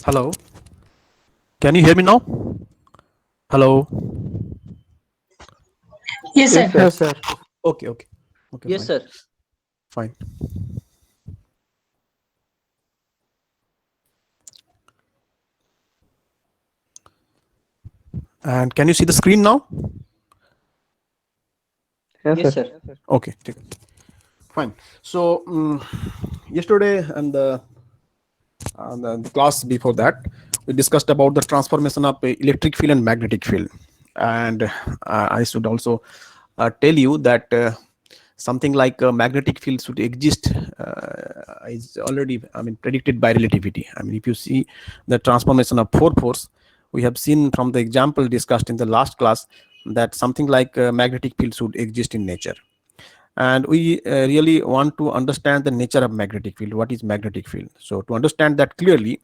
Hello. Can you hear me now? Hello. Yes, Yes, sir. sir. Yes, sir. Okay, okay. Okay, Yes, fine. sir. Fine. And can you see the screen now? Yes, Yes, sir. sir. Okay, ठीक है. Fine. So yesterday and the class before that, we discussed about the transformation of electric field and magnetic field, and I should also tell you that something like a magnetic field should exist is already, I mean, predicted by relativity. I mean, if you see the transformation of four force, we have seen from the example discussed in the last class that something like magnetic field should exist in nature, and we really want to understand the nature of magnetic field. What is magnetic field? So to understand that clearly,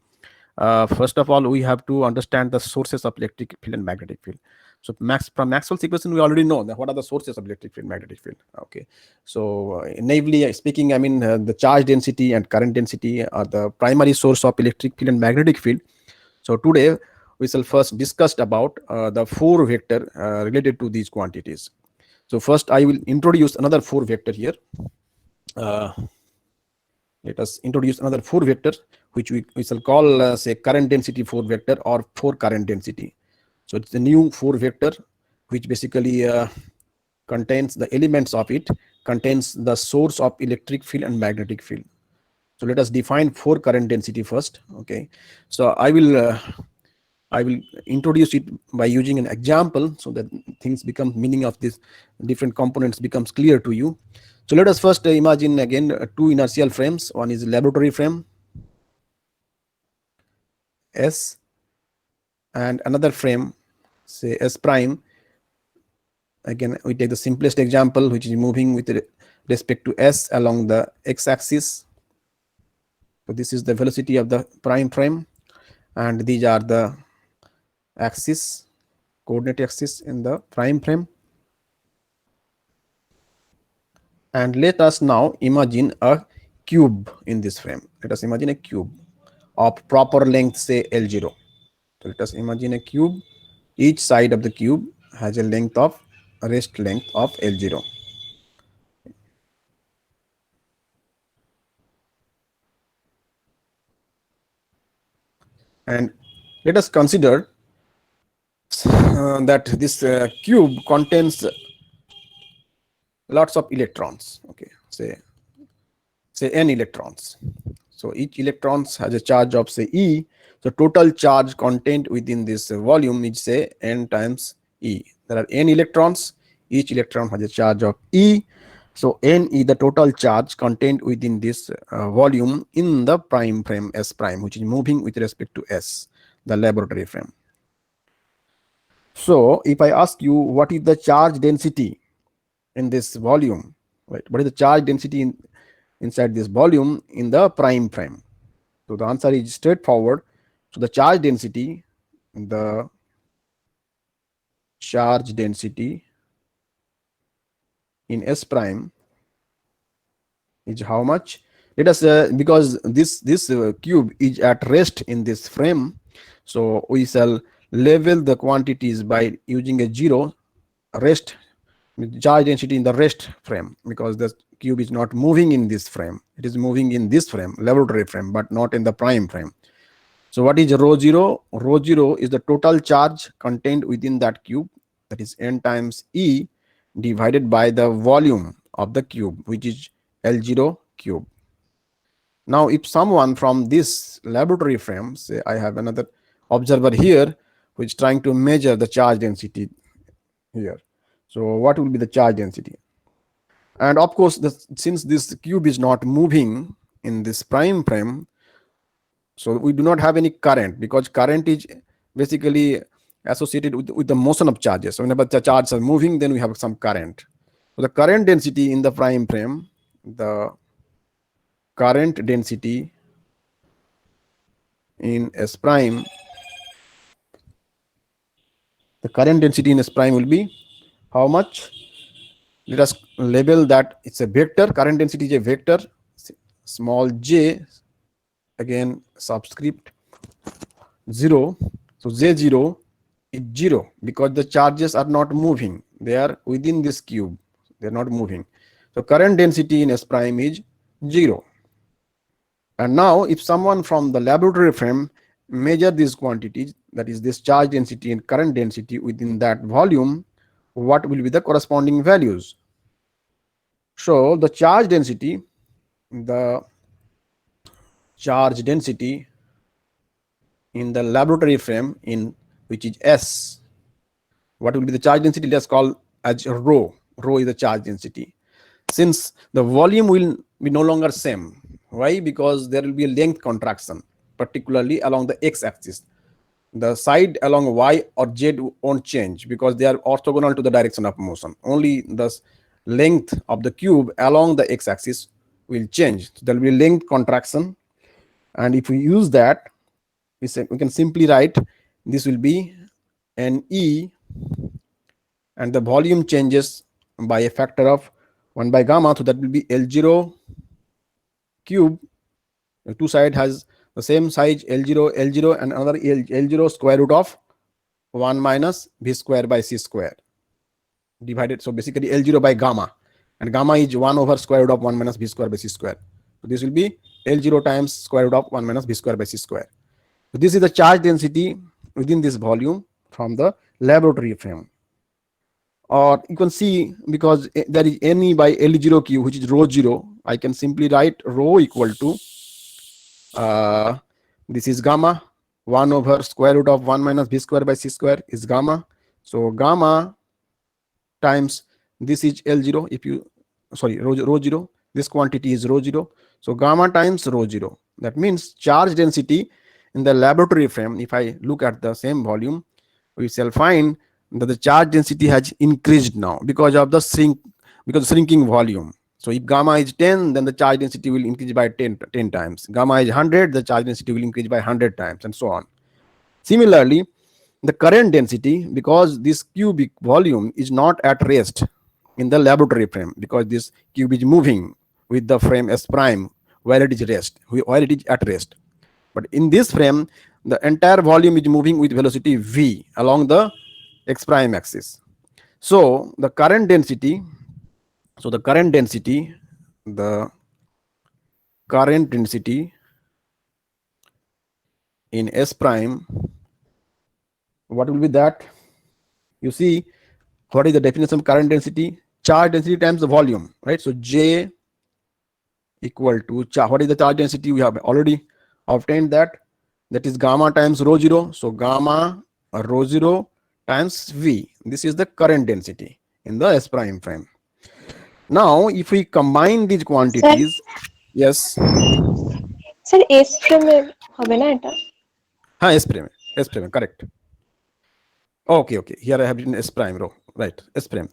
first of all, we have to understand the sources of electric field and magnetic field. So from Maxwell's equation, we already know that what are the sources of electric field, magnetic field. Okay, so naively speaking, I mean, the charge density and current density are the primary source of electric field and magnetic field. So today we shall first discuss about the four vector related to these quantities. So first I will introduce another four vector here. Uh, Let us introduce another four vector, which we shall call say current density four vector or four current density. So it's a new four vector which basically contains the elements of it, contains the source of electric field and magnetic field. So let us define four current density first. Okay, so I will introduce it by using an example so that things become meaning of this different components becomes clear to you. So let us first imagine again two inertial frames. One is laboratory frame S, and another frame say S prime. Again, we take the simplest example, which is moving with respect to S along the x-axis. So this is the velocity of the prime frame, and these are the axis, coordinate axis in the prime frame. And let us now imagine a cube in this frame. Let us imagine a cube of proper length, say L0. So let us imagine a cube. Each side of the cube has a length of rest length of L0. And let us consider that this cube contains lots of electrons. Okay, say n electrons. So each electrons has a charge of say E. So total charge contained within this volume is say n times E. There are n electrons. Each electron has a charge of E. So n is the total charge contained within this volume in the prime frame S prime, which is moving with respect to S, the laboratory frame. So if I ask you what is the charge density in this volume, right? What is the charge density inside this volume in the prime frame? So the answer is straightforward. So the charge density in S prime is how much? Let us because this cube is at rest in this frame, so we shall level the quantities by using a zero rest charge density in the rest frame, because the cube is not moving in this frame, it is moving in this frame, laboratory frame, but not in the prime frame. So what is rho zero? Rho zero is the total charge contained within that cube, that is n times E divided by the volume of the cube, which is L0 cube. Now if someone from this laboratory frame, say I have another observer here which is trying to measure the charge density here, so what will be the charge density? And of course, since this cube is not moving in this prime frame, so we do not have any current, because current is basically associated with the motion of charges. So whenever the charges are moving, then we have some current. So the current density in the prime frame, the current density in S prime, the current density in S prime will be how much? Let us label that it's a vector. Current density is a vector, small j, again subscript 0. So J0 is 0 because the charges are not moving. They are within this cube. They are not moving. So current density in S prime is 0. And now if someone from the laboratory frame measure these quantities, that is this charge density and current density within that volume, what will be the corresponding values? So the the charge density in the laboratory frame in which is S, what will be the charge density? Let's call as rho. Rho is the charge density. Since the volume will be no longer same. Why? Because there will be a length contraction, particularly along the x-axis. The side along y or z won't change because they are orthogonal to the direction of motion. Only the length of the cube along the x-axis will change. So there will be length contraction, and if we use that, we can simply write this will be an E, and the volume changes by a factor of 1 by gamma, so that will be L0 cube. The two side has the same size, L0 L0, and another L0 square root of 1 minus v square by c square divided. So basically L0 by gamma, and gamma is 1 over square root of 1 minus v square by c square. So this will be L0 times square root of 1 minus v square by c square. So this is the charge density within this volume from the laboratory frame. Or you can see, because there is Ne by L0 cube, which is rho 0, I can simply write rho equal to this is gamma, 1 over square root of 1 minus v square by c square is gamma. So gamma times this is L0, if you rho 0, this quantity is rho 0, so gamma times rho 0. That means charge density in the laboratory frame, if I look at the same volume, we shall find that the charge density has increased now because of the shrinking volume. So if gamma is 10, then the charge density will increase by 10 times. Gamma is 100, the charge density will increase by 100 times, and so on. Similarly, the current density, because this cubic volume is not at rest in the laboratory frame, because this cube is moving with the frame S prime where it is at rest. But in this frame, the entire volume is moving with velocity v along the x prime axis. So the current density in S prime, what will be that? You see, what is the definition of current density? Charge density times the volume, right? So J equal to what is the charge density? We have already obtained that. That is gamma times rho 0. So gamma rho 0 times V. This is the current density in the S prime frame. Now, if we combine these quantities, yes. Sir, S frame হবে না এটা? S prime, correct. Okay. Here I have written S prime rho, right? S prime.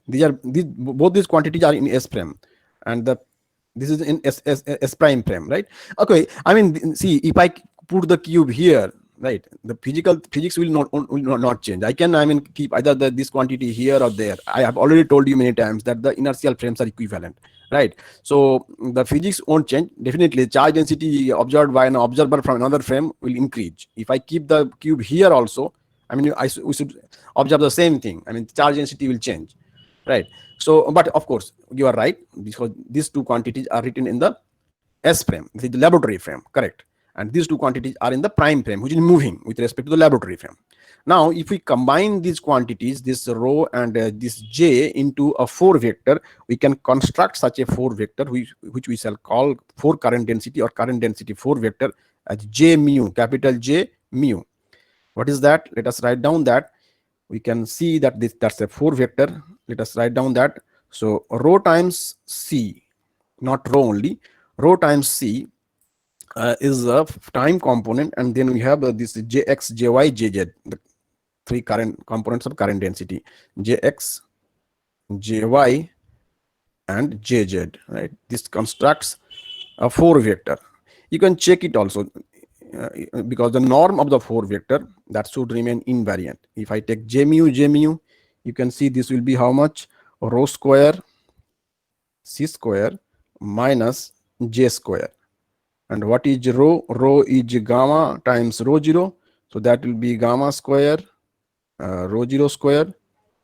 Both these quantities are in S prime, and this is in S prime frame, right? Okay. I mean, see, if I put the cube here, right, the physics will not change. I can, keep either this quantity here or there. I have already told you many times that the inertial frames are equivalent, right? So the physics won't change. Definitely charge density observed by an observer from another frame will increase. If I keep the cube here also, we should observe the same thing. Charge density will change, right? So, but of course you are right, because these two quantities are written in the S frame, the laboratory frame, correct? And these two quantities are in the prime frame, which is moving with respect to the laboratory frame. Now, if we combine these quantities, this rho and this J, into a 4 vector, we can construct such a 4 vector, which we shall call 4 current density or current density 4 vector as J mu, capital J mu. What is that? Let us write down that. We can see that that's a 4 vector. Let us write down that. So rho times C, not rho only, rho times C is a time component, and then we have this Jx, Jy, Jz, the 3 current components of current density, Jx, Jy, and Jz, right? This constructs a 4 vector. You can check it also, because the norm of the 4 vector, that should remain invariant. If I take J mu, you can see this will be how much? Rho square C square minus J square. And what is rho? Rho is gamma times rho 0. So that will be gamma square rho 0 square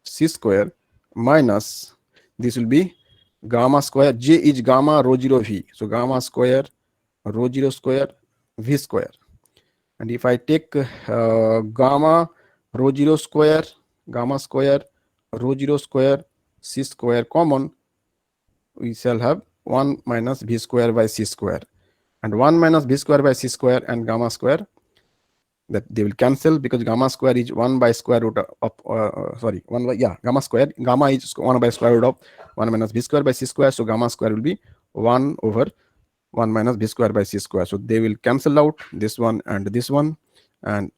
c square minus, this will be gamma square, j is gamma rho 0 v, so gamma square rho 0 square v square. And if I take gamma rho 0 square, gamma square rho 0 square c square common, we shall have 1 minus v square by c square, and 1 minus v square by c square and gamma square, that they will cancel because gamma square is 1 by square root of sorry, 1 by, yeah, gamma square, gamma is 1 by square root of 1 minus v square by c square, so gamma square will be 1 over 1 minus v square by c square, so they will cancel out this one and this one, and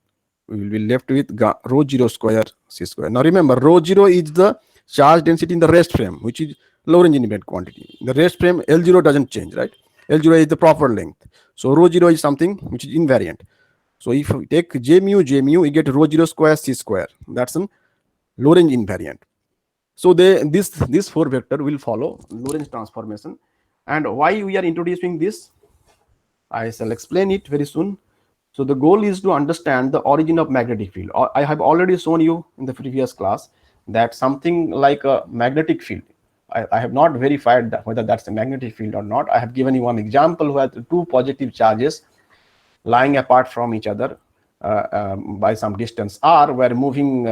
we will be left with rho 0 square c square. Now remember, rho 0 is the charge density in the rest frame, which is Lorentz invariant quantity. In the rest frame, L0 doesn't change, right? L0 is the proper length, so rho 0 is something which is invariant. So if we take j mu, we get rho 0 square c square. That's an Lorentz invariant. So this 4 vector will follow Lorentz transformation. And why we are introducing this, I shall explain it very soon. So the goal is to understand the origin of magnetic field. I have already shown you in the previous class that something like a magnetic field, I have not verified that whether that's a magnetic field or not. I have given you one example where the 2 positive charges lying apart from each other by some distance r were moving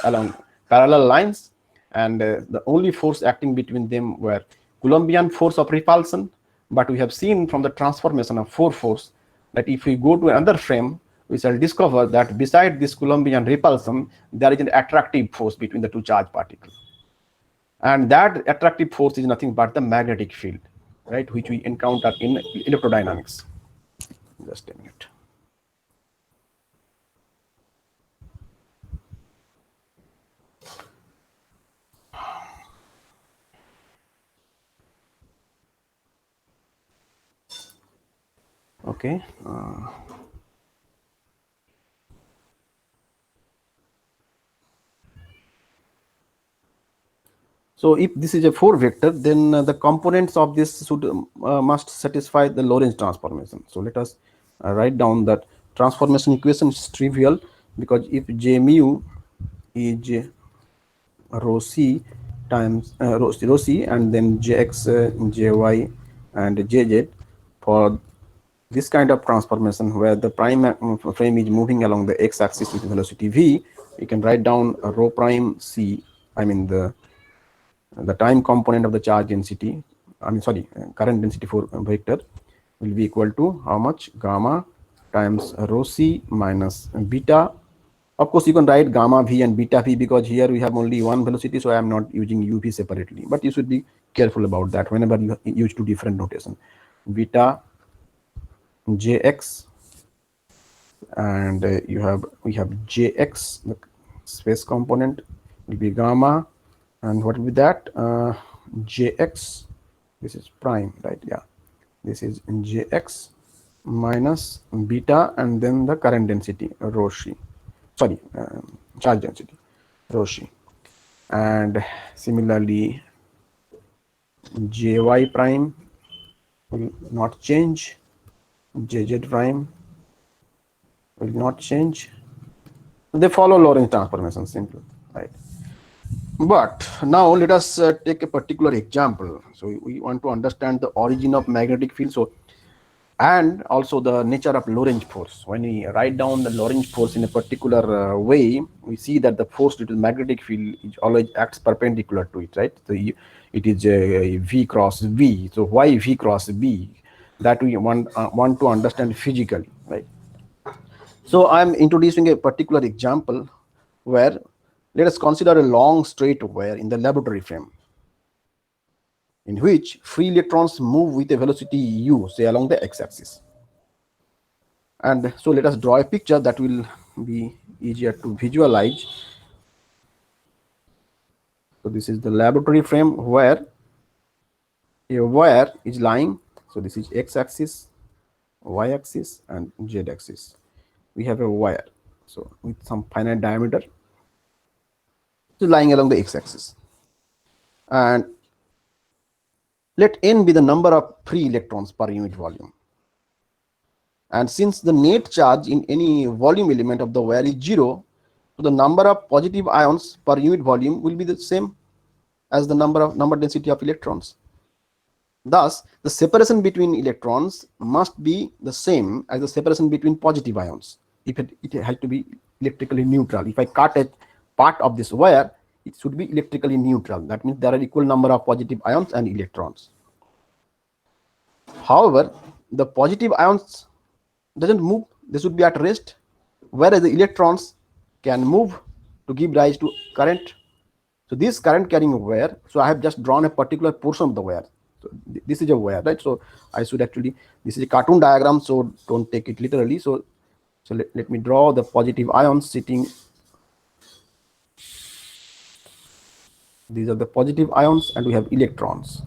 along parallel lines, and the only force acting between them were Coulombian force of repulsion. But we have seen from the transformation of 4 force that if we go to another frame, we shall discover that beside this Coulombian repulsion, there is an attractive force between the 2 charged particles, and that attractive force is nothing but the magnetic field, right, which we encounter in electrodynamics. Just a minute. Okay. So if this is a 4 vector, then the components of this should must satisfy the Lorentz transformation. So let us write down that transformation equation is trivial, because if j mu is rho c times rho c and then jx, jy and jz, for this kind of transformation where the prime frame is moving along the x-axis with velocity v, we can write down rho prime c, I mean the time component of the charge density, current density for vector will be equal to how much? Gamma times rho c minus beta. Of course, you can write gamma v and beta v because here we have only one velocity, so I am not using uv separately. But you should be careful about that whenever you use 2 different notation. Beta jx, and we have jx, the space component will be gamma, and what will be that? Jx, this is prime, right? Yeah, this is jx minus beta, and then the current density rho c, charge density rho c, and similarly jy prime will not change, jz prime will not change. They follow Lorentz transformation, simple, right? But now let us take a particular example. So we want to understand the origin of magnetic field, so and also the nature of Lorentz force. When we write down the Lorentz force in a particular way, we see that the force due to the magnetic field is always acts perpendicular to it, right? So it is a v cross v. So why v cross v? That we want to understand physically, right? So I'm introducing a particular example where let us consider a long straight wire in the laboratory frame, in which free electrons move with a velocity u, say along the x-axis. And so let us draw a picture that will be easier to visualize. So this is the laboratory frame where a wire is lying. So this is x-axis, y-axis, and z-axis. We have a wire, so with some finite diameter, is lying along the x-axis, and let n be the number of free electrons per unit volume, And since the net charge in any volume element of the wire is 0, so the number of positive ions per unit volume will be the same as the number density of electrons. Thus, the separation between electrons must be the same as the separation between positive ions. If it has to be electrically neutral. If I cut a part of this wire, it should be electrically neutral. That means there are equal number of positive ions and electrons. However, the positive ions doesn't move, they should be at rest, whereas the electrons can move to give rise to current. So this current carrying wire, so I have just drawn a particular portion of the wire. So this is a wire, right? So I should actually, this is a cartoon diagram, so don't take it literally. So let me draw the positive ions sitting. These are the positive ions and we have electrons.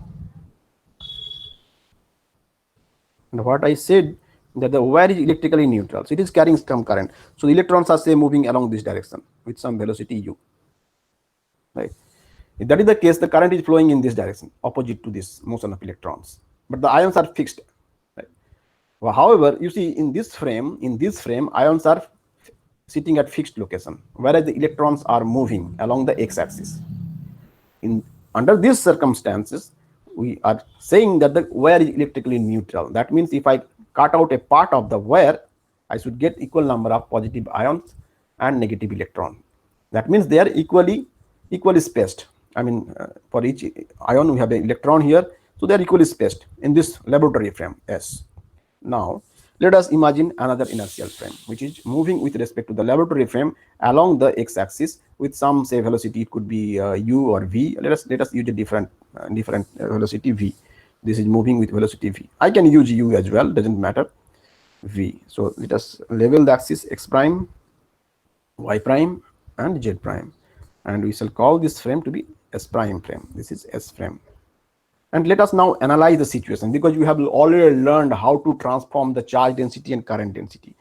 And what I said, that the wire is electrically neutral, so it is carrying some current. So the electrons are say moving along this direction with some velocity u, right? If that is the case, the current is flowing in this direction, opposite to this motion of electrons, but the ions are fixed, right? Well, however, you see in this frame, ions are sitting at fixed location, whereas the electrons are moving along the x-axis. Under these circumstances, we are saying that the wire is electrically neutral. That means if I cut out a part of the wire, I should get equal number of positive ions and negative electron. That means they are equally spaced. I mean, for each ion we have an electron here, so they are equally spaced in this laboratory frame S. Now, let us imagine another inertial frame which is moving with respect to the laboratory frame along the x-axis with some, say, velocity. It could be u or v. Let us use a different velocity v. This is moving with velocity v. I can use u as well, doesn't matter, v. So let us label the axis x prime, y prime and z prime, and we shall call this frame to be s prime frame. This is s frame. And let us now analyze the situation, because you have already learned how to transform the charge density and current density.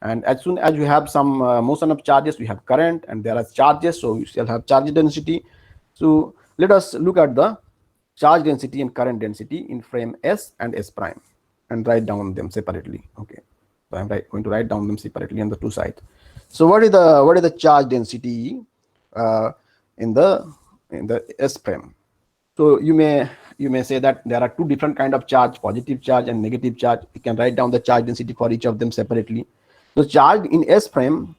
And as soon as you have some motion of charges, we have current, and there are charges, so you shall have charge density. So let us look at the charge density and current density in frame S and S prime and write down them separately. Okay, so I'm going to write down them separately on the two sides. So what is the charge density in the S frame? So you may say that there are two different kind of charge, positive charge and negative charge. You can write down the charge density for each of them separately. So charge in S frame,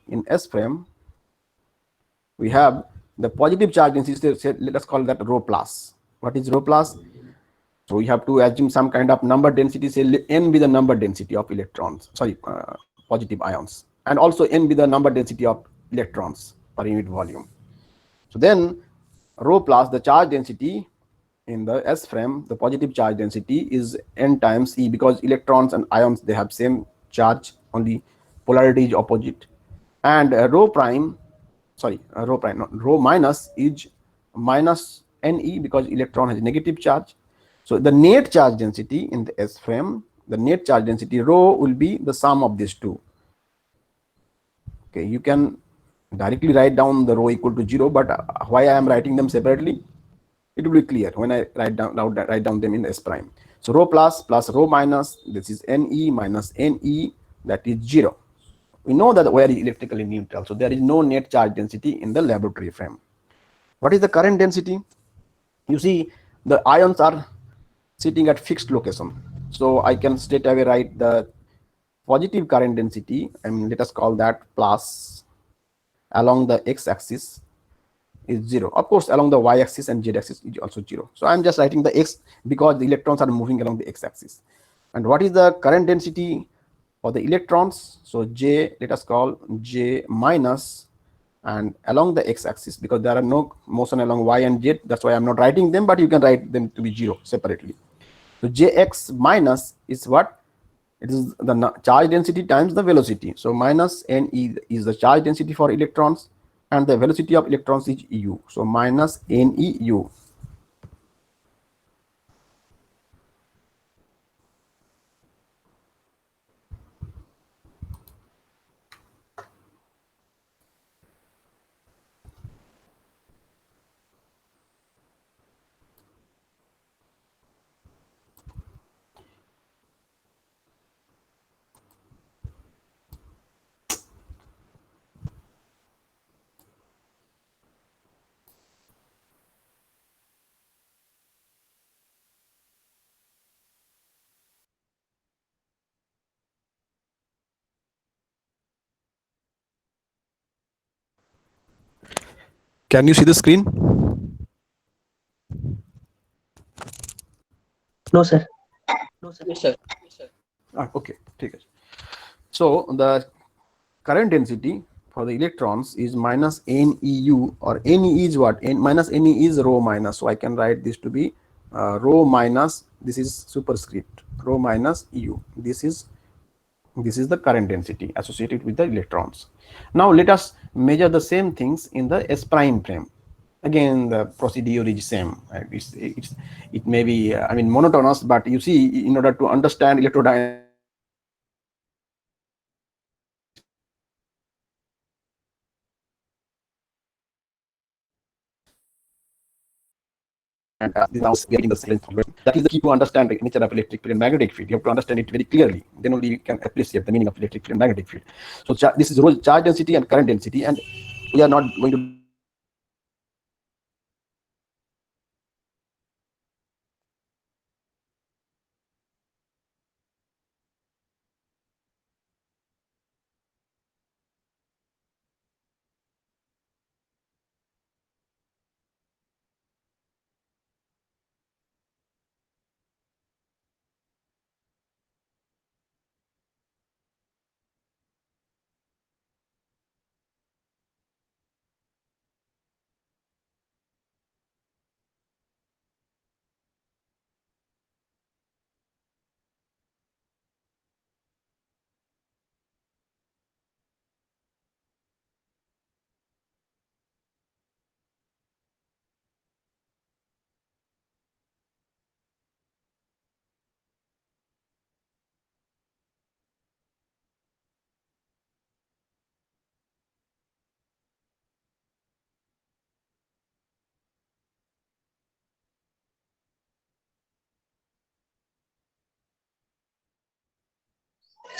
we have the positive charge density. Let us call that rho plus. What is rho plus? So we have to assume some kind of number density, say n be the number density of electrons, sorry, positive ions, and also n be the number density of electrons per unit volume. So then rho plus, the charge density in the S frame, the positive charge density is n times E, because electrons and ions, they have same charge, only polarity is opposite. And rho minus is minus Ne, because electron has negative charge. So the net charge density in the S frame, the net charge density rho will be the sum of these two. Okay, you can directly write down the rho equal to 0, but why I am writing them separately, it will be clear when I write down them in S prime. So rho plus rho minus, this is Ne minus Ne, that is 0. We know that the wire is electrically neutral, so there is no net charge density in the laboratory frame. What is the current density? You see, the ions are sitting at fixed location, so I can straight away write the positive current density. I mean, let us call that plus, along the x-axis is 0. Of course, along the y-axis and z-axis is also 0. So I'm just writing the x because the electrons are moving along the x-axis. And what is the current density for the electrons? So J, let us call J minus, and along the x-axis, because there are no motion along y and z, that's why I'm not writing them, but you can write them to be 0 separately. So Jx minus is what? It is the charge density times the velocity. So minus Ne is the charge density for electrons, and the velocity of electrons is u. So minus NEU. Can you see the screen? No, sir. Okay, ठीक है. So the current density for the electrons is minus NEU, or Ne is what? Minus Ne is rho minus. So I can write this to be rho minus, this is superscript, rho minus EU. This is the current density associated with the electrons. Now let us measure the same things in the S prime frame. Again, the procedure is same. It may be I mean monotonous, but you see, in order to understand electrodynamics, and now getting the silence from it. That is the key to understand the nature of electric field and magnetic field. You have to understand it very clearly. Then only you can appreciate the meaning of electric field and magnetic field. So this is rho charge density and current density, and we are not going to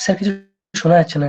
sir কিছু শোনা যাচ্ছে না।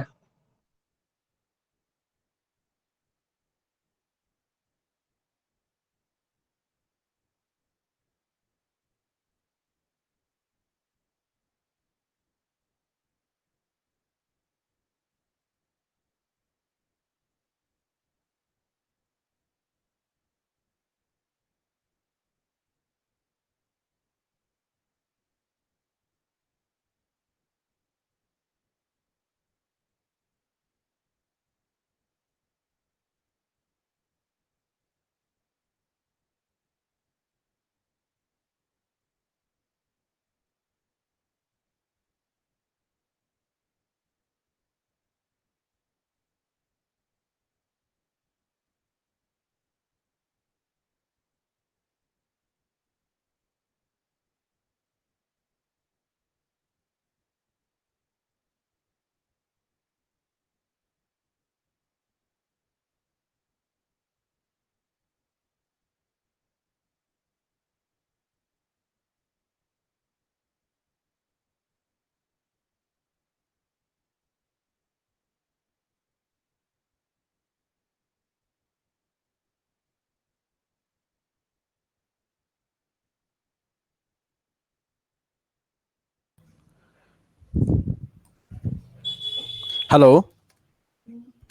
Hello,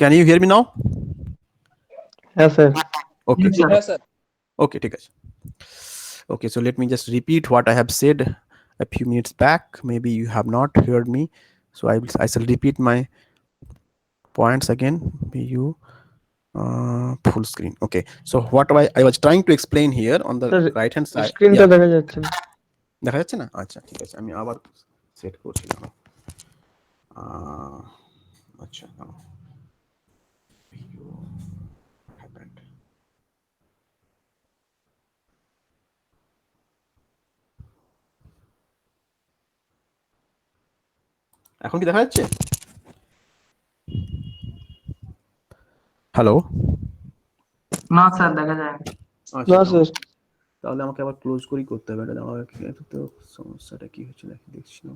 can you hear me now? হ্যাঁ sir. Okay. Okay, ঠিক আছে. Okay, so let me just repeat what I have said a few minutes back. Maybe you have not heard me, so I shall repeat my points again. You full screen. Okay, so what I was trying to explain here on the Sir, right hand side. স্ক্রিনটা দেখা যাচ্ছে না। দেখা যাচ্ছে না? আচ্ছা ঠিক আছে, আমি আবার সেট করছিলাম। আচ্ছা দাঁড়াও। What happened? এখন কি দেখা যাচ্ছে? হ্যালো, না স্যার দেখা যায় না। না স্যার। তাহলে আমাকে আবার ক্লোজ করেই করতে হবে। এটা আমার তো সমস্যাটা কি হচ্ছে নাকি দেখছি না।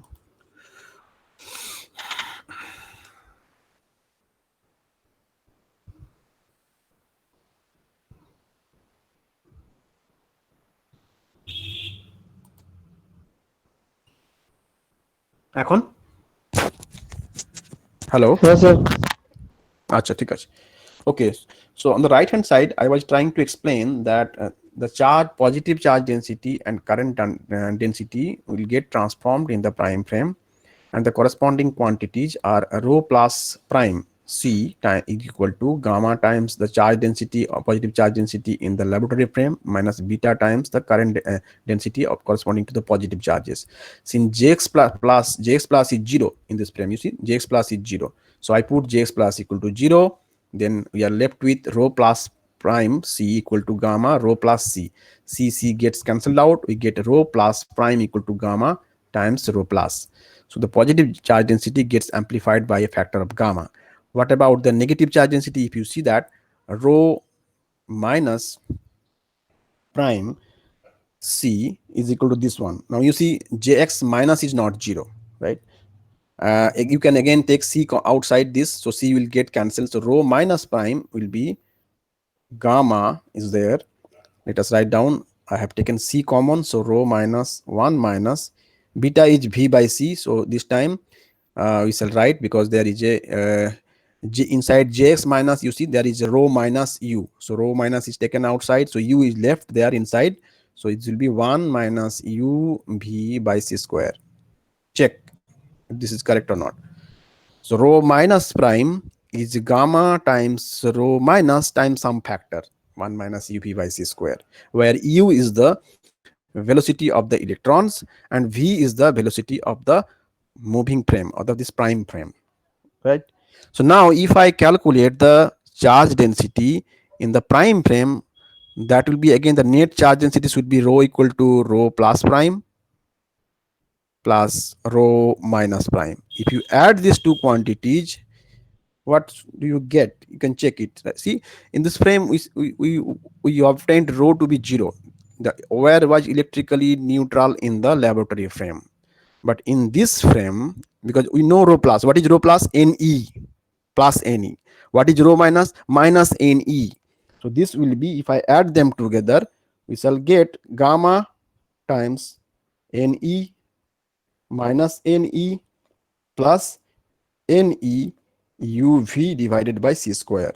এখন হ্যালো, হ্যাঁ স্যার। আচ্ছা ঠিক আছে। Okay, so on the right hand side, I was trying to explain that the positive charge density and current density will get transformed in the prime frame, and the corresponding quantities are rho plus prime c time is equal to gamma times the charge density or positive charge density in the laboratory frame minus beta times the current density of corresponding to the positive charges. Since jx plus is 0 in this frame, you see jx plus is 0, so I put jx plus equal to 0. Then we are left with rho plus prime c equal to gamma rho plus c gets cancelled out. We get rho plus prime equal to gamma times rho plus. So the positive charge density gets amplified by a factor of gamma. What about the negative charge density? If you see that rho minus prime c is equal to this one. Now you see jx minus is not 0, right? You can again take c outside this, so c will get cancelled. So rho minus prime will be gamma is there. Let us write down. I have taken c common, so rho minus 1 minus beta is v by c. So this time we shall write, because there is a inside jx minus, you see there is a rho minus u. So rho minus is taken outside, so u is left there inside. So it will be 1 minus u v by c square. Check if this is correct or not. So rho minus prime is gamma times rho minus times some factor 1 minus u v by c square, where u is the velocity of the electrons and v is the velocity of the moving frame or of this prime frame, right? So now if I calculate the charge density in the prime frame, that will be again the net charge density should be rho equal to rho plus prime plus rho minus prime. If you add these two quantities, what do you get? You can check it. See, in this frame we obtained rho to be 0. The wire was electrically neutral in the laboratory frame, but in this frame, because we know rho plus, what is rho plus? Ne plus Ne. What is rho minus? Minus Ne. So this will be, if I add them together, we shall get gamma times Ne minus Ne plus Ne uv divided by c square.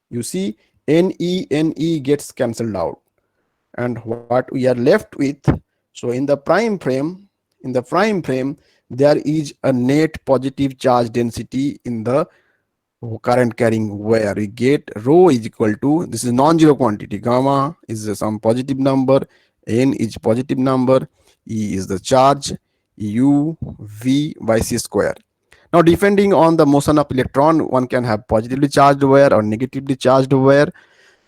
You see Ne gets cancelled out, and what we are left with, so in the prime frame, there is a net positive charge density in the current carrying wire. We get rho is equal to, this is non-zero quantity, gamma is some positive number, n is positive number, E is the charge, u v by c square. Now depending on the motion of electron, one can have positively charged wire or negatively charged wire.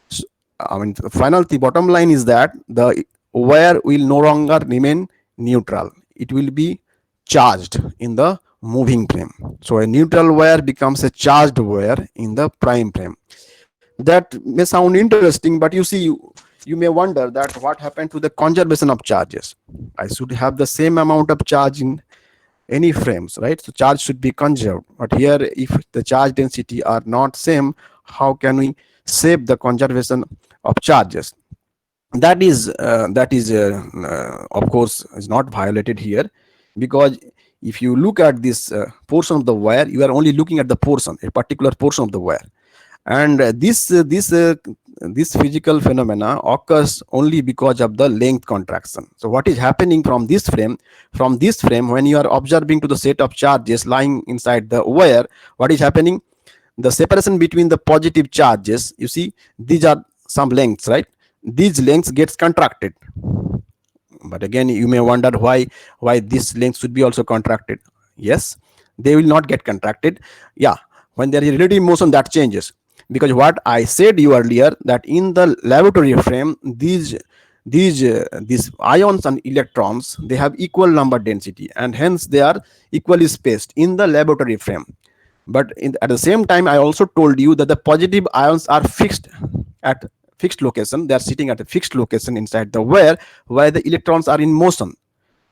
So, the bottom line is that the wire will no longer remain neutral, it will be charged in the moving frame. So a neutral wire becomes a charged wire in the prime frame. That may sound interesting, but you see, you may wonder that what happened to the conservation of charges. I should have the same amount of charge in any frames, right? So charge should be conserved, but here if the charge density are not same, how can we save the conservation of charges? That is of course is not violated here, because if you look at this portion of the wire, you are only looking at the portion, a particular portion of the wire, and this physical phenomena occurs only because of the length contraction. So what is happening from this frame, when you are observing to the set of charges lying inside the wire, what is happening? The separation between the positive charges, you see these are some lengths, right? These lengths gets contracted. But again, you may wonder why this length should be also contracted. Yes, they will not get contracted. Yeah, when there is relative motion, that changes, because what I said you earlier, that in the laboratory frame, these ions and electrons, they have equal number density, and hence they are equally spaced in the laboratory frame. But at the same time, I also told you that the positive ions are fixed at fixed location. They are sitting at a fixed location inside the wire, where the electrons are in motion.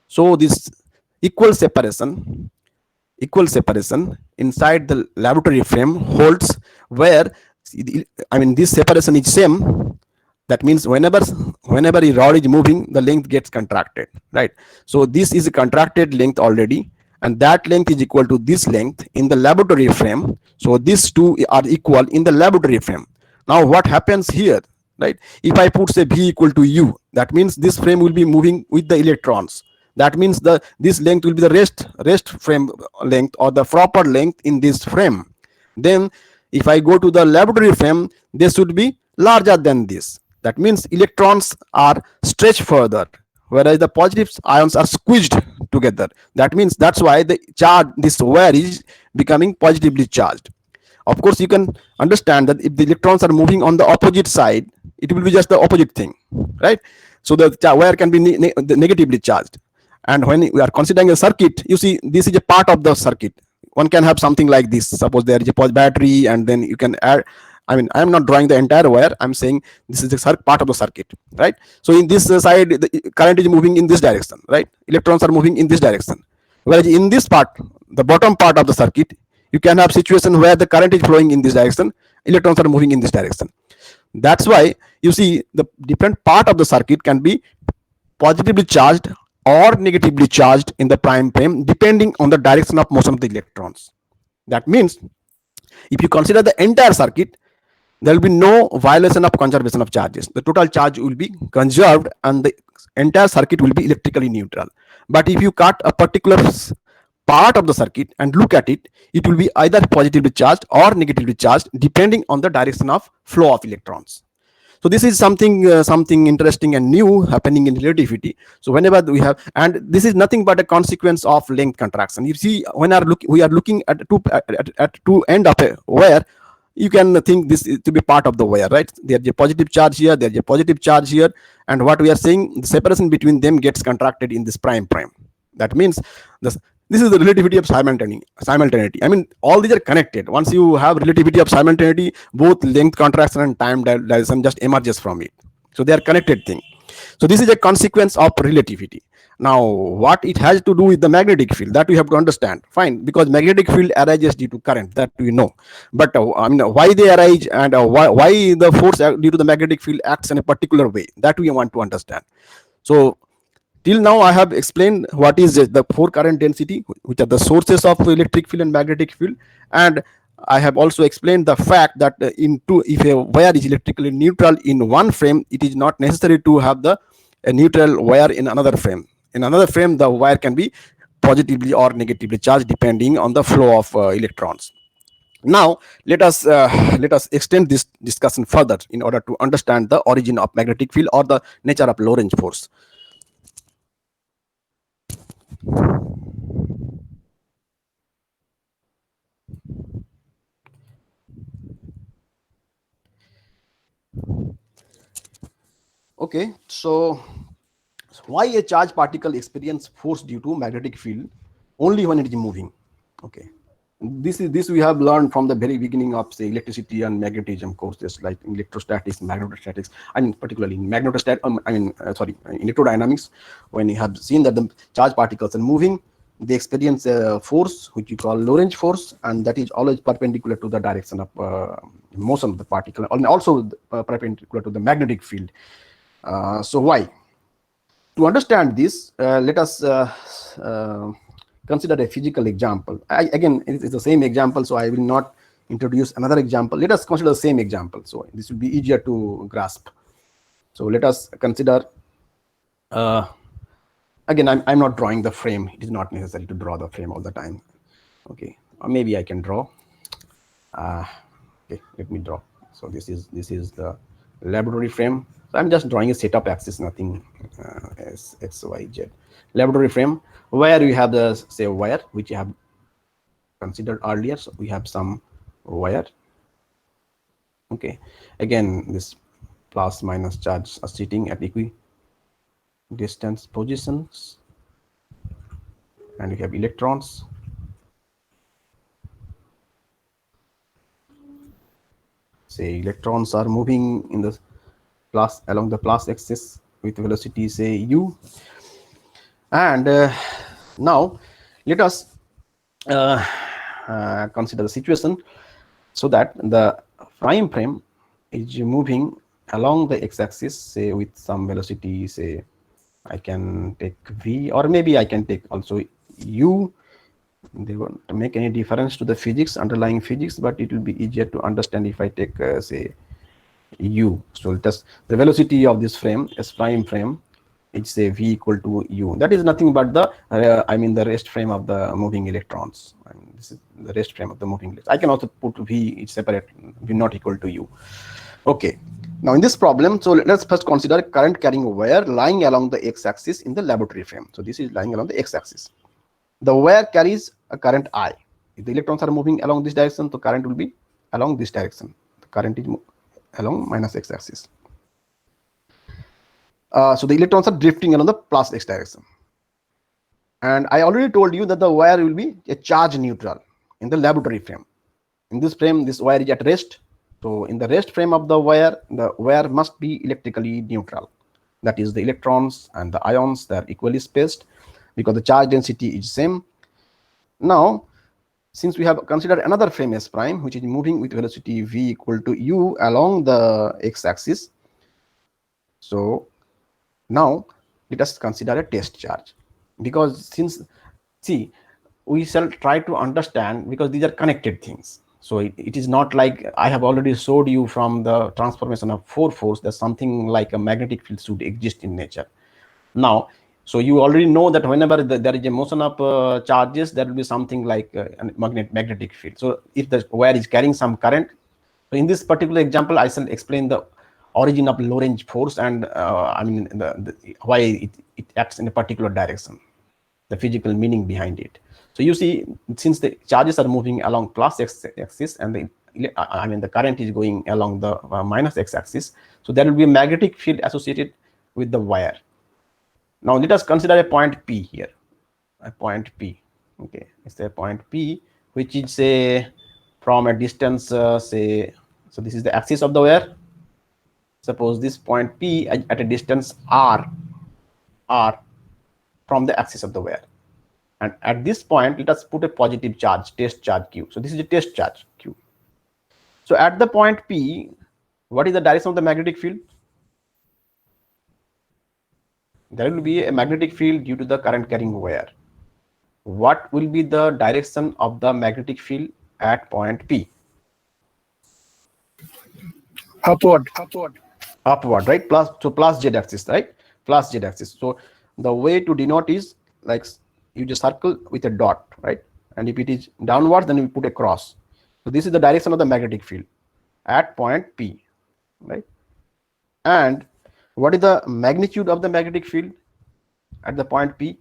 So this equal separation inside the laboratory frame holds, where this separation is same. That means whenever a rod is moving, the length gets contracted, right? So this is a contracted length already, and that length is equal to this length in the laboratory frame. So these two are equal in the laboratory frame. Now what happens here, right? If I put say v equal to u, that means this frame will be moving with the electrons. That means this length will be the rest frame length, or the proper length in this frame. Then if I go to the laboratory frame, this should be larger than this. That means electrons are stretched further, whereas the positive ions are squeezed together. That means that's why the charge, this wire is becoming positively charged. Of course, you can understand that if the electrons are moving on the opposite side, it will be just the opposite thing, right? So the wire can be negatively charged. And when we are considering a circuit, you see this is a part of the circuit. One can have something like this. Suppose there is a battery, and then you can add, I mean, I'm not drawing the entire wire, I'm saying this is the part of the circuit, right? So in this side, the current is moving in this direction, right? Electrons are moving in this direction. Whereas in this part, the bottom part of the circuit, you can have situation where the current is flowing in this direction, electrons are moving in this direction. That's why you see the different part of the circuit can be positively charged or negatively charged in the prime frame, depending on the direction of motion of the electrons. That means if you consider the entire circuit, there will be no violation of conservation of charges. The total charge will be conserved and the entire circuit will be electrically neutral. But if you cut a particular part of the circuit and look at it, it will be either positively charged or negatively charged, depending on the direction of flow of electrons. So this is something something interesting and new happening in relativity. So whenever we have, and this is nothing but a consequence of length contraction. You see, when we are looking at two end of a wire, you can think this is to be part of the wire, right? There's a positive charge here, there's a positive charge here, and what we are saying, the separation between them gets contracted in this prime frame. That means this is the relativity of simultaneity. I mean, all these are connected. Once you have relativity of simultaneity, both length contraction and time dilation just emerges from it. So they are connected thing. So this is a consequence of relativity. Now, what it has to do with the magnetic field, that we have to understand. Fine, because magnetic field arises due to current, that we know. But I mean, why they arise and why the force due to the magnetic field acts in a particular way, that we want to understand. So till now, I have explained what is the four current density, which are the sources of electric field and magnetic field. And I have also explained the fact that if a wire is electrically neutral in one frame, it is not necessary to have a neutral wire in another frame. In another frame, the wire can be positively or negatively charged depending on the flow of electrons. Now, let us extend this discussion further in order to understand the origin of magnetic field or the nature of Lorentz force. Okay, so why a charged particle experience force due to magnetic field only when it is moving? Okay, this we have learned from the very beginning of, say, electricity and magnetism courses like electrostatics, magnetostatics, and particularly in electrodynamics. When you have seen that the charged particles are moving, they experience a force which you call Lorentz force, and that is always perpendicular to the direction of motion of the particle, and also perpendicular to the magnetic field. So why? To understand this, let us consider a physical example. Again, it's the same example, so I will not introduce another example. Let us consider the same example, so this will be easier to grasp. So let us consider, again, I'm not drawing the frame. It is not necessary to draw the frame all the time. Okay, or maybe I can draw. Okay, let me draw. So this is the laboratory frame. So I'm just drawing a setup axis, nothing as X, Y, Z. Laboratory frame where we have the, say, wire which you have considered earlier. So we have some wire. Okay, again, this plus minus charge are sitting at equidistant positions, and we have electrons. Say electrons are moving in the plus along the plus axis with velocity, say, u. And now let us consider the situation so that the prime frame is moving along the x-axis, say, with some velocity, say, I can take v, or maybe I can take also u, they won't make any difference to the physics, underlying physics, but it will be easier to understand if I take say u. So just the velocity of this frame, S prime frame, it's say v equal to u. That is nothing but the I mean the rest frame of the moving electrons. I mean, this is the rest frame of the moving electrons. I can also put v, it's separate, v not equal to u. Okay. Now in this problem, so let's first consider current carrying wire lying along the x-axis in the laboratory frame. So this is lying along the x-axis. The wire carries a current I. If the electrons are moving along this direction, the current will be along this direction. The current is along minus x-axis. So the electrons are drifting along the plus x direction. And I already told you that the wire will be a charge neutral in the laboratory frame. In this frame, this wire is at rest. So in the rest frame of the wire must be electrically neutral. That is, the electrons and the ions, they are equally spaced because the charge density is same. Now, since we have considered another frame S prime, which is moving with velocity v equal to u along the x-axis. So now let us consider a test charge, because since, see, we shall try to understand, because these are connected things. So it is not like I have already showed you from the transformation of 4 force that something like a magnetic field should exist in nature. Now, so you already know that whenever there is a motion of charges, there will be something like a magnetic field. So if the wire is carrying some current, so in this particular example, I shall explain the origin of Lorentz force and I mean why it acts in a particular direction, the physical meaning behind it. So you see, since the charges are moving along plus x-axis and the current is going along the minus x-axis, so there will be a magnetic field associated with the wire. Now let us consider a point P here, a point P. Okay, it's a point P which is say from a distance say, so this is the axis of the wire. Suppose this point P at a distance r from the axis of the wire. And at this point, let us put a positive charge, test charge Q. So this is a test charge Q. So at the point P, what is the direction of the magnetic field? There will be a magnetic field due to the current carrying wire. What will be the direction of the magnetic field at point P? Upward. Upward, right? Plus z axis, right? Plus z axis. So the way to denote is like you just circle with a dot, right? And if it is downwards, then you put a cross. So this is the direction of the magnetic field at point P, right? And what is the magnitude of the magnetic field at the point P?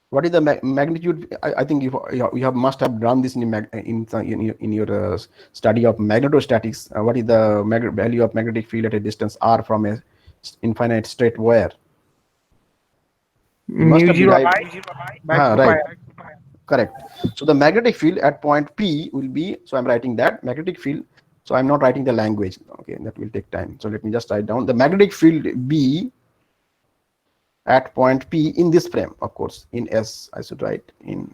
What is the magnitude? I think you must have done this in your study of magnetostatics. What is the value of magnetic field at a distance r from a infinite straight wire? Mu 0 I by 2 right. pi. Correct. So the magnetic field at point P will be, so I'm writing that magnetic field. So I'm not writing the language. Okay, that will take time. So let me just write down the magnetic field B at point P in this frame, of course, in S, I should write in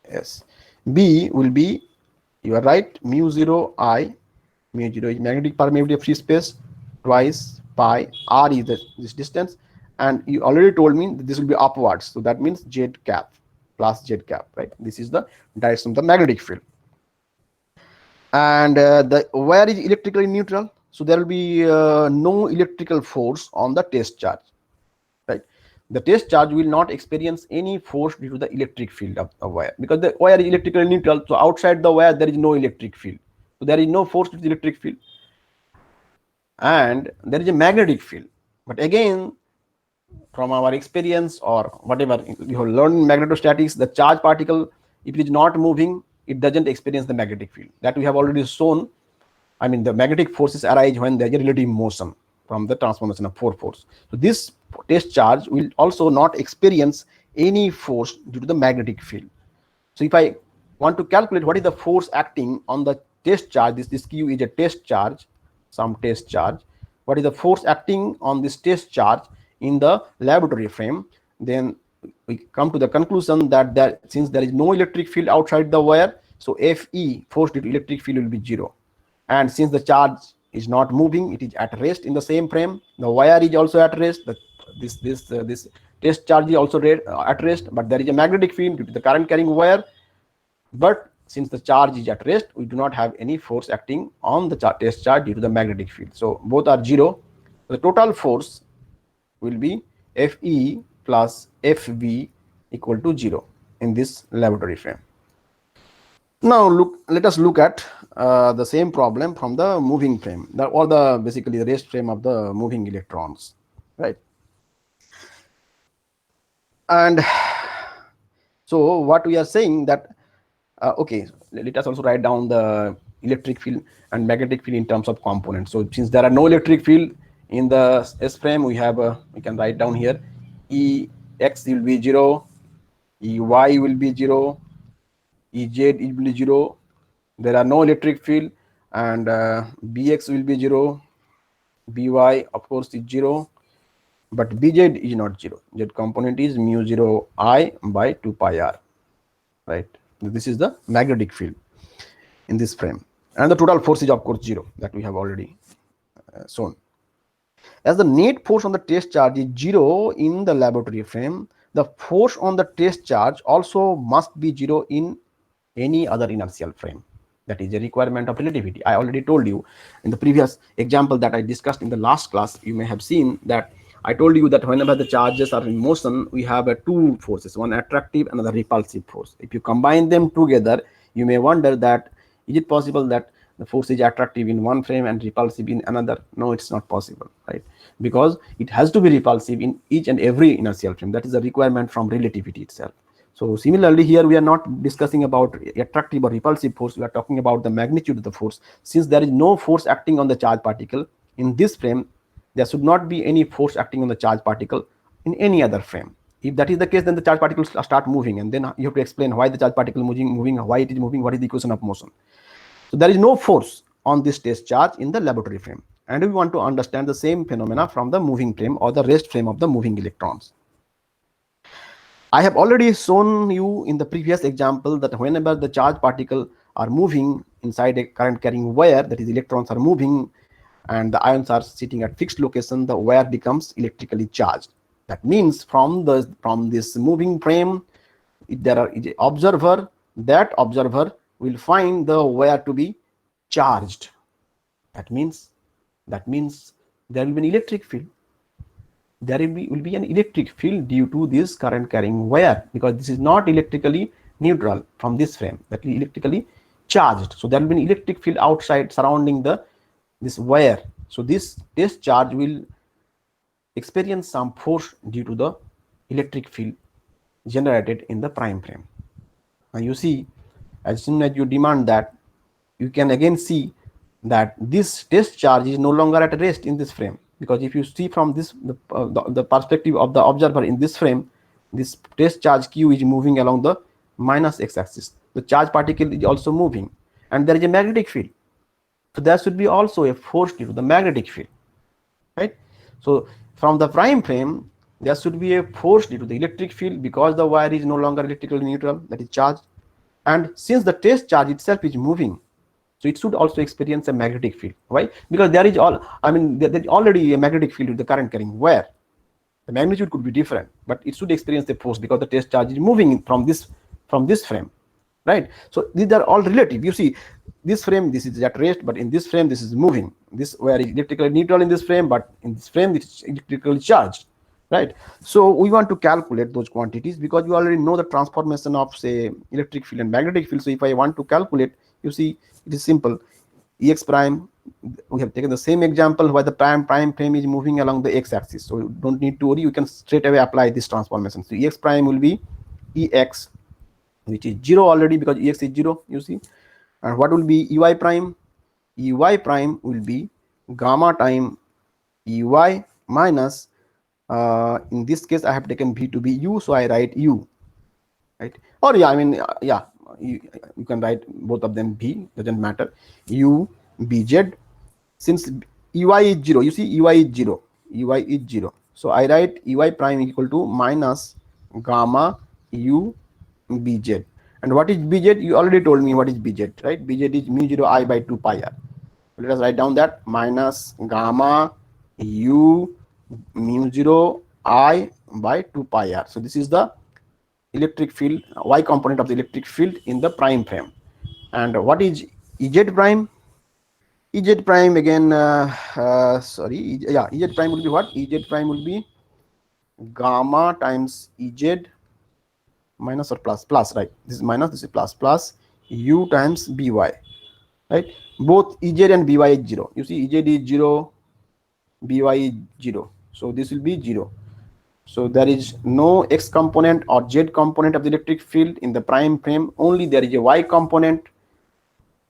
S. B will be, you are right, mu 0 I, mu 0 is magnetic permeability of free space, twice pi, r is this distance, and you already told me that this will be upwards, so that means z cap plus z cap, right? This is the direction of the magnetic field. And the wire is electrically neutral, so there will be no electrical force on the test charge. The test charge will not experience any force due to the electric field of the wire, because the wire is electrically neutral. So outside the wire, there is no electric field. So there is no force due to the electric field. And there is a magnetic field. But again, from our experience or whatever you have learned in magnetostatics, the charge particle, if it is not moving, it doesn't experience the magnetic field. That we have already shown. I mean, the magnetic forces arise when there is a relative motion from the transformation of 4 force. So this test charge will also not experience any force due to the magnetic field. So if I want to calculate what is the force acting on the test charge, this Q is a test charge, some test charge. What is the force acting on this test charge in the laboratory frame? Then we come to the conclusion that since there is no electric field outside the wire, so Fe, force due to electric field, will be 0. And since the charge is not moving, it is at rest in the same frame. The wire is also at rest. This test charge is also at rest, but there is a magnetic field due to the current carrying wire. But since the charge is at rest, we do not have any force acting on the test charge due to the magnetic field. So both are 0. The total force will be Fe plus Fv equal to 0 in this laboratory frame. Now let us look at the same problem from the moving frame, or the basically the rest frame of the moving electrons, right? And so what we are saying that okay, let us also write down the electric field and magnetic field in terms of components. So since there are no electric field in the S frame, we can write down here Ex will be 0, Ey will be 0, Ez will be 0. There are no electric field, and Bx will be 0, By of course is 0, but Bz is not 0. Z component is mu 0 I by 2 pi r, right? This is the magnetic field in this frame, and the total force is of course 0, that we have already shown. As the net force on the test charge is 0 in the laboratory frame, the force on the test charge also must be 0 in any other inertial frame. That is a requirement of relativity. I already told you in the previous example that I discussed in the last class. You may have seen that I told you that whenever the charges are in motion, we have two forces, one attractive, another repulsive force. If you combine them together, you may wonder that is it possible that the force is attractive in one frame and repulsive in another? No, it's not possible, right? Because it has to be repulsive in each and every inertial frame. That is a requirement from relativity itself. So similarly, here we are not discussing about attractive or repulsive force. We are talking about the magnitude of the force. Since there is no force acting on the charge particle in this frame, there should not be any force acting on the charge particle in any other frame. If that is the case, then the charge particles start moving, and then you have to explain why the charge particle moving, why it is moving, what is the equation of motion. So there is no force on this test charge in the laboratory frame, and we want to understand the same phenomena from the moving frame or the rest frame of the moving electrons. I have already shown you in the previous example that whenever the charge particle are moving inside a current carrying wire, that is electrons are moving and the ions are sitting at fixed location, the wire becomes electrically charged. That means from this moving frame, if there is an observer, that observer will find the wire to be charged. That means there will be an electric field. There will be an electric field due to this current carrying wire, because this is not electrically neutral from this frame, that is electrically charged. So there will be an electric field outside surrounding this wire. So this test charge will experience some force due to the electric field generated in the prime frame. Now you see, as soon as you demand that, you can again see that this test charge is no longer at rest in this frame, because if you see from this the perspective of the observer in this frame, this test charge Q is moving along the minus x-axis. The charge particle is also moving, and there is a magnetic field. So there should be also a force due to the magnetic field, right? So from the prime frame, there should be a force due to the electric field, because the wire is no longer electrically neutral, that is charged. And since the test charge itself is moving, so it should also experience a magnetic field. Why? Because there is there is already a magnetic field with the current carrying wire. The magnitude could be different, but it should experience the force because the test charge is moving from this frame, right? So these are all relative. You see, this frame, this is at rest, but in this frame, this is moving. This wire is electrically neutral in this frame, but in this frame, it's electrically charged, right? So we want to calculate those quantities, because you already know the transformation of, say, electric field and magnetic field. So if I want to calculate, you see, it is simple. Ex prime, we have taken the same example where the prime frame is moving along the x-axis, so you don't need to worry, you can straight away apply this transformation. So Ex prime will be Ex, which is 0 already, because Ex is 0, you see. And what will be Ey prime? Ey prime will be gamma time Ey minus, in this case I have taken V to be U, so I write U, right? Or you can write both of them V, doesn't matter. U Bz, since Ey is 0, you see Ey is 0, Ey is 0, so I write Ey prime equal to minus gamma U Bz. And what is Bz? You already told me what is Bz, right? Bz is mu 0 I by 2 pi r. Let us write down that minus gamma U mu 0 I by 2 pi r. So this is the electric field, y component of the electric field in the prime frame. And what is Ez prime? Ez prime again, Ez prime will be what? Ez prime will be gamma times Ez minus or plus, right? This is minus, this is plus u times by, right? Both Ez and by is 0. You see, Ez is 0, by is 0. So this will be 0. So there is no x component or z component of the electric field in the prime frame. Only there is a y component.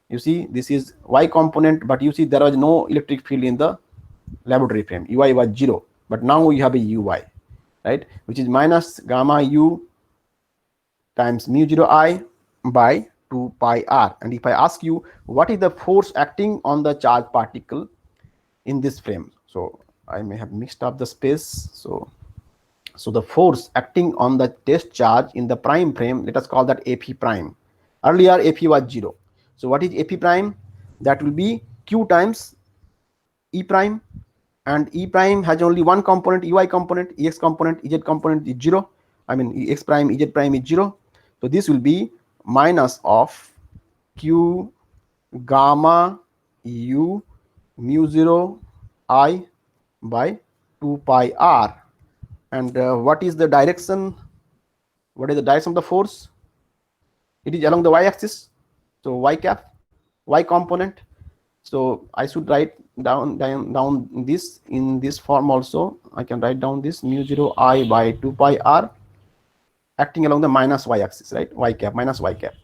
You see, this is y component, but you see there was no electric field in the laboratory frame. Ui was 0, but now we have a uy, right, which is minus gamma u times mu 0 I by 2 pi r. And if I ask you what is the force acting on the charge particle in this frame, so I may have mixed up the space. So the force acting on the test charge in the prime frame, let us call that AP prime. Earlier AP was 0. So what is AP prime? That will be Q times E prime, and E prime has only one component, EY component, EX component, EZ component is 0. I mean EX prime, EZ prime is 0. So this will be minus of Q gamma U mu 0 I by 2 pi r. And what is the direction? What is the direction of the force? It is along the y-axis. So y cap, y component. So I should write down this in this form also. I can write down this mu 0 I by 2 pi r acting along the minus y-axis, right? Y cap minus y cap.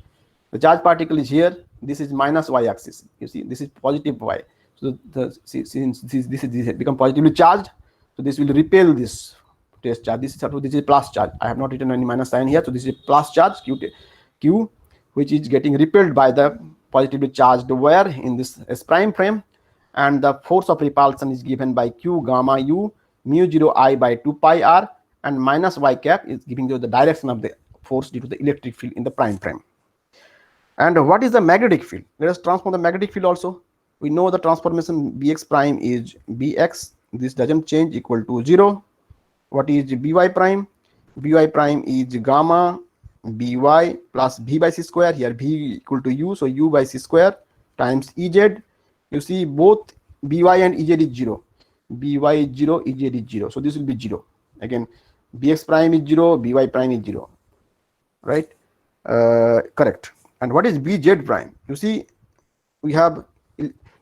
The charge particle is here. This is minus y-axis. You see, this is positive y. So since this is become positively charged, so this will repel this test charge. This is plus charge. I have not written any minus sign here. So this is plus charge Q, which is getting repelled by the positively charged wire in this S prime frame, and the force of repulsion is given by Q gamma U mu 0 I by 2 pi r, and minus y cap is giving you the direction of the force due to the electric field in the prime frame. And what is the magnetic field? Let us transform the magnetic field also. We know the transformation Bx prime is Bx. This doesn't change, equal to 0. What is By prime? By prime is gamma By plus V by c square. Here V equal to U, so U by c square times Ez. You see, both By and Ez is 0. By is 0, Ez is 0. So this will be 0. Again, Bx prime is 0, By prime is 0. Right? Correct. And what is Bz prime? You see, we have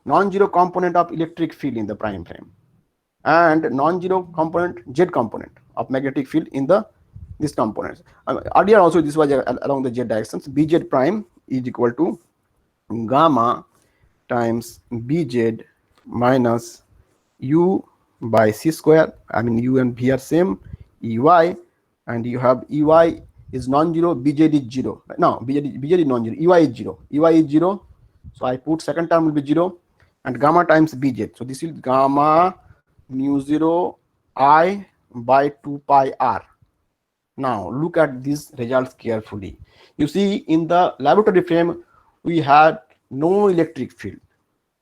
non-zero component of electric field in the prime frame, and non-zero component z component of magnetic field in the this components. Earlier also this was along the z directions. Bz prime is equal to gamma times Bz minus U by c square. I mean U and V are same. Ey, and you have Ey is non-zero, Bz is 0. No, Bz is non-zero, Ey is 0. Ey is 0. So I put second term will be 0, and gamma times Bz. So this is gamma mu 0 I by 2 pi r. Now look at these results carefully. You see, in the laboratory frame we had no electric field,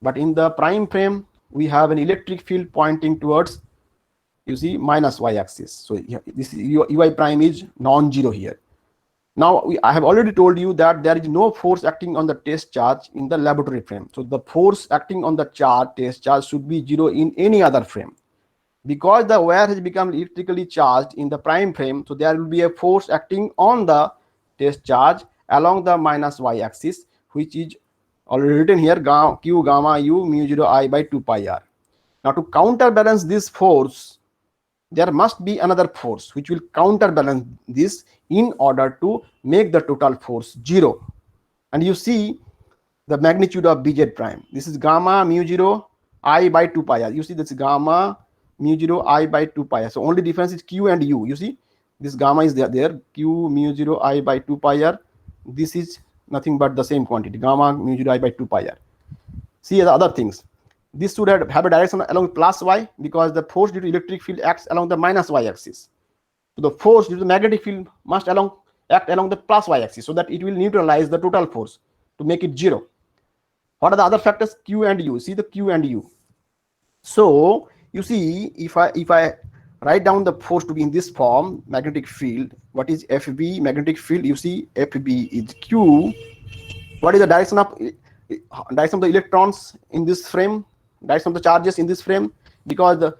but in the prime frame we have an electric field pointing towards, you see, minus y-axis. So this Ui prime is non-zero here. Now I have already told you that there is no force acting on the test charge in the laboratory frame. So the force acting on the test charge should be 0 in any other frame. Because the wire has become electrically charged in the prime frame, so there will be a force acting on the test charge along the minus y-axis, which is already written here, Q gamma U mu 0 I by 2 pi r. Now to counterbalance this force, there must be another force which will counterbalance this in order to make the total force 0. And you see the magnitude of Bz prime. This is gamma mu 0 I by 2 pi r. You see, this is gamma mu 0 I by 2 pi r. So only difference is Q and U. You see, this gamma is there. Q mu 0 I by 2 pi r. This is nothing but the same quantity, gamma mu 0 I by 2 pi r. See the other things. This should have a direction along plus y, because the force due to electric field acts along the minus y-axis. So the force due to the magnetic field must act along the plus y-axis, so that it will neutralize the total force to make it 0. What are the other factors? Q and U. See the Q and U. So you see, if I write down the force to be in this form, magnetic field. What is FB magnetic field? You see FB is Q. What is the direction of the electrons in this frame? Direction of the charges in this frame? Because the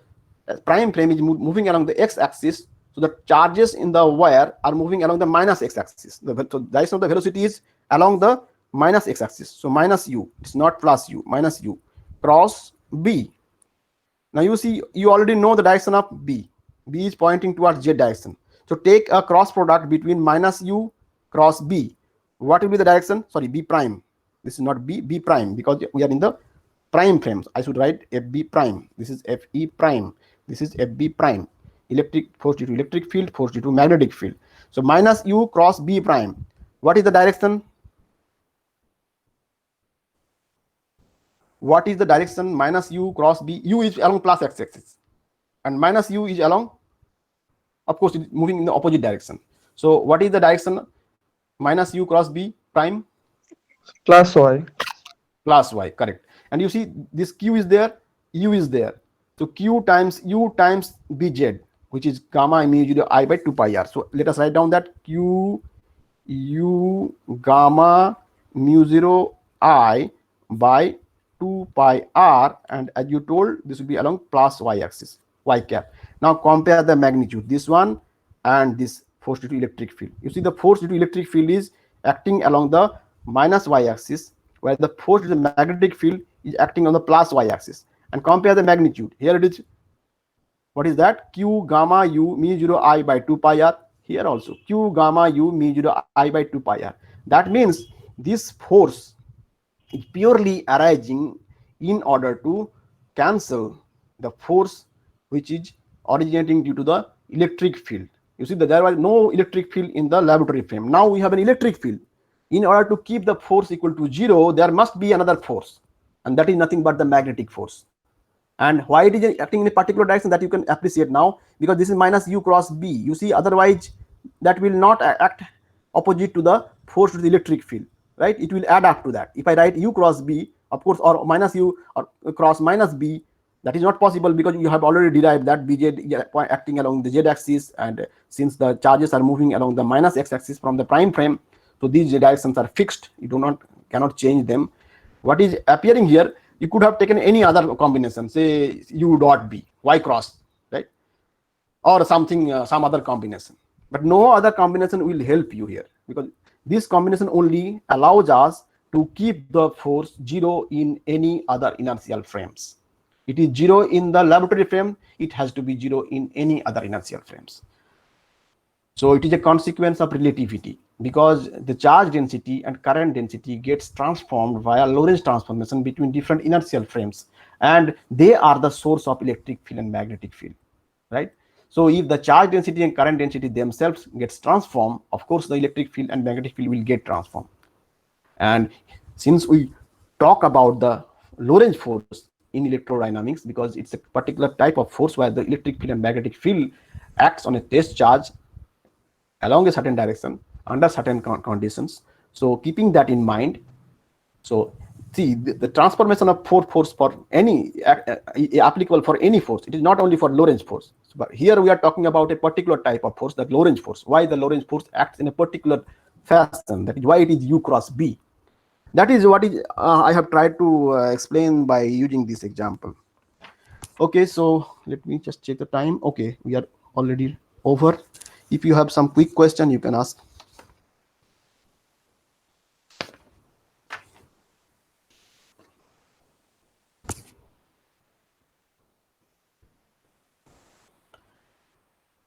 prime frame is moving along the x-axis, so the charges in the wire are moving along the minus x-axis. The direction of the velocity is along the minus x-axis. So minus u. It's not plus u. Minus u cross B. Now you see, you already know the direction of B. B is pointing towards Z direction. So take a cross product between minus u cross B. What will be the direction? Sorry, B prime. This is not B, B prime, because we are in the prime frames. I should write FB prime. This is FE prime. This is FB prime. Electric force due to electric field, force due to magnetic field. So minus u cross B prime. What is the direction? What is the direction? Minus u cross B. U is along plus x-axis, and minus u is along, of course, it's moving in the opposite direction. So what is the direction? Minus u cross B prime? Plus y. Plus y, correct. And you see this q is there, u is there. So q times u times bz, which is gamma mu 0 I by 2 pi r. So let us write down that q u gamma mu 0 I by 2 pi r, and as you told, this will be along plus y axis, y cap. Now compare the magnitude, this one and this force due to electric field. You see the force due to electric field is acting along the minus y axis, where the force due to the magnetic field is acting on the plus y axis. And compare the magnitude. Here it is, what is that? Q gamma u mu 0 I by 2 pi r. Here also q gamma u mu 0 I by 2 pi r. That means this force is purely arising in order to cancel the force which is originating due to the electric field. You see that there was no electric field in the laboratory frame. Now we have an electric field. In order to keep the force equal to 0, there must be another force, and that is nothing but the magnetic force. And why it is acting in a particular direction, that you can appreciate now, because this is minus u cross B. You see, otherwise that will not act opposite to the force to the electric field, right? It will add up to that. If I write u cross B, of course, or minus u or cross minus B, that is not possible, because you have already derived that Bz acting along the z axis, and since the charges are moving along the minus x axis from the prime frame, so these directions are fixed. You cannot change them. What is appearing here, you could have taken any other combination, say u dot B, y cross, right, or something, some other combination. But no other combination will help you here, because this combination only allows us to keep the force 0 in any other inertial frames. It is 0 in the laboratory frame, it has to be 0 in any other inertial frames. So it is a consequence of relativity, because the charge density and current density gets transformed via Lorentz transformation between different inertial frames, and they are the source of electric field and magnetic field, right? So if the charge density and current density themselves gets transformed, of course the electric field and magnetic field will get transformed. And since we talk about the Lorentz force in electrodynamics, because it's a particular type of force where the electric field and magnetic field acts on a test charge along a certain direction under certain conditions. So keeping that in mind, so see the transformation of force for any applicable for any force. It is not only for Lorentz force, but here we are talking about a particular type of force, the Lorentz force. Why the Lorentz force acts in a particular fashion, that is why it is u cross B. That is what is I have tried to explain by using this example. Okay, so let me just check the time. Okay, we are already over. If you have some quick question, you can ask.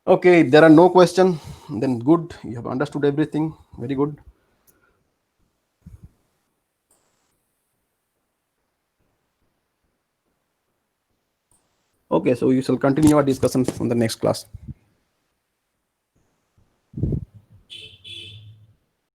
Okay, there are no questions, then good, you have understood everything. Very good. Okay, so we shall continue our discussion from the next class.